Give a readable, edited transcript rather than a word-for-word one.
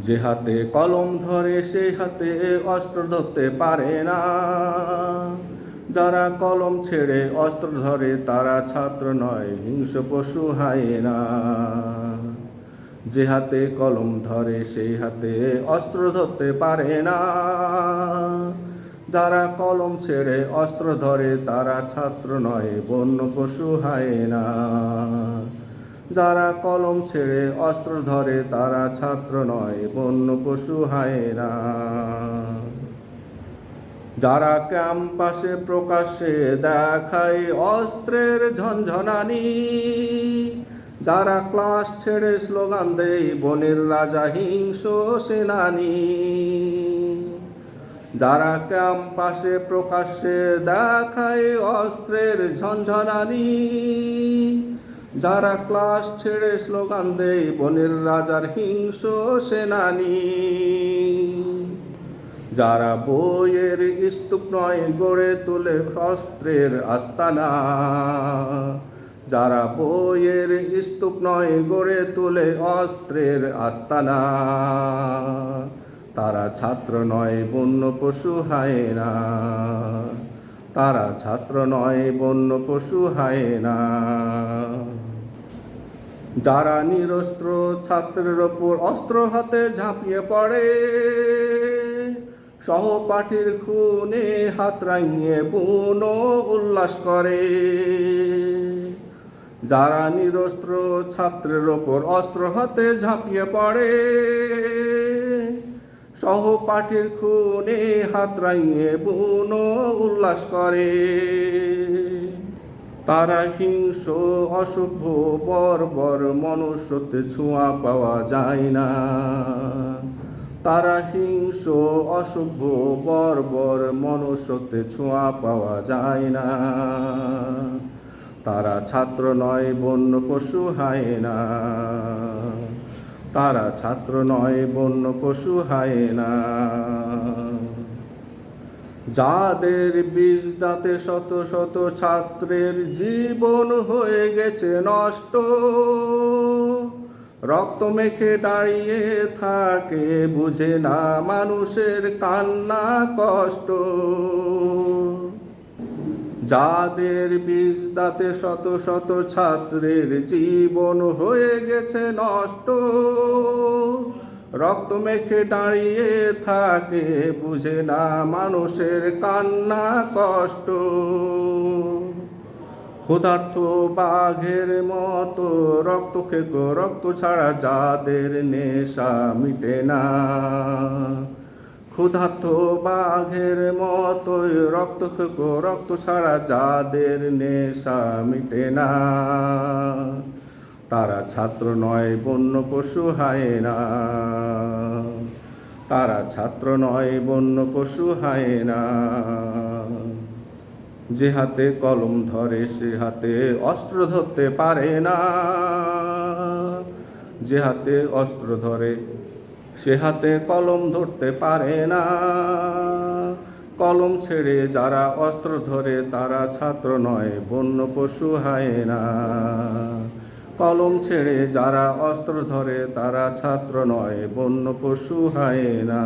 যে হাতে কলম ধরে সেই হাতে অস্ত্র ধরতে পারে না। যারা কলম ছেড়ে অস্ত্র ধরে তারা ছাত্র নয়, হিংস্র পশু হায়েনা। যে হাতে কলম ধরে সেই হাতে অস্ত্র ধরতে পারে না। যারা কলম ছেড়ে অস্ত্র ধরে তারা ছাত্র নয়, বন্য পশু হায়েনা। যারা কলম ছেড়ে অস্ত্র ধরে তারা ছাত্র নয়, বন্য পশু হায়েনা। যারা ক্যাম্পাসে প্রকাশ্যে দেখায় অস্ত্রের ঝনঝনানি, যারা ক্লাস ছেড়ে স্লোগান দেয় বনের রাজা হিংস্র সেনানি, যারা ক্যাম্পাসে প্রকাশ্যে দেখায় অস্ত্রের ঝনঝনানি, যারা ক্লাস ছেড়ে স্লোগান দেয় বনের রাজার হিংস্র সেনানি, যারা বইয়ের স্তূপ নয় গড়ে তোলে অস্ত্রের আস্তানা, যারা বইয়ের স্তূপ নয় গড়ে তোলে অস্ত্রের আস্তানা, তারা ছাত্র নয়, বন্য পশু হায়েনা। তারা ছাত্র নয়, বন্য পশু হায়েনা। যারা নিরস্ত্র ছাত্রের ওপর অস্ত্র হাতে ঝাঁপিয়ে পড়ে, সহপাঠীর খুনে হাত রাঙিয়ে বুনো উল্লাস করে। যারা নিরস্ত্র ছাত্রের ওপর অস্ত্র হাতে ঝাঁপিয়ে পড়ে, সহপাঠীর খুনে হাত রাঙিয়ে বুনো উল্লাস করে। তারা হিংস্র অসভ্য বর্বর, মনুষ্যত্বে ছোঁয়া পাওয়া যায় না। তারা হিংস্র অসভ্য বর্বর, মনুষ্যত্বে ছোঁয়া পাওয়া যায় না। তারা ছাত্র নয়, বন্য পশু হায়েনা। তারা ছাত্র নয়, বন্য পশু হায়েনা। যাদের বীজ দাঁতে শত শত ছাত্রের জীবন হয়ে গেছে নষ্ট, রক্ত মেখে দাঁড়িয়ে থাকে বুঝে না মানুষের কান্না কষ্ট। যাদের বীজ দাঁতে শত শত ছাত্রের জীবন হয়ে গেছে নষ্ট, রক্ত মেখে দাঁড়িয়ে থাকে বুঝে না মানুষের কান্না কষ্ট। ক্ষুধার্ত বাঘের মতো রক্ত খেকো, রক্ত ছাড়া যাদের নেশা মিটে না। ক্ষুধার্ত বাঘের মতোই রক্ত খেকো, রক্ত ছাড়া যাদের নেশা মিটে না। তারা ছাত্র নয়, বন্য পশু হায়েনা। তারা ছাত্র নয়, বন্য পশু হায়েনা। যে হাতে কলম ধরে সে হাতে অস্ত্র ধরতে পারে না। যে হাতে অস্ত্র ধরে সে হাতে কলম ধরতে পারে না। কলম ছেড়ে যারা অস্ত্র ধরে তারা ছাত্র নয়, বন্য পশু হায়েনা। কলম ছেড়ে যারা অস্ত্র ধরে তারা ছাত্র নয়, বন্য পশু হায়েনা।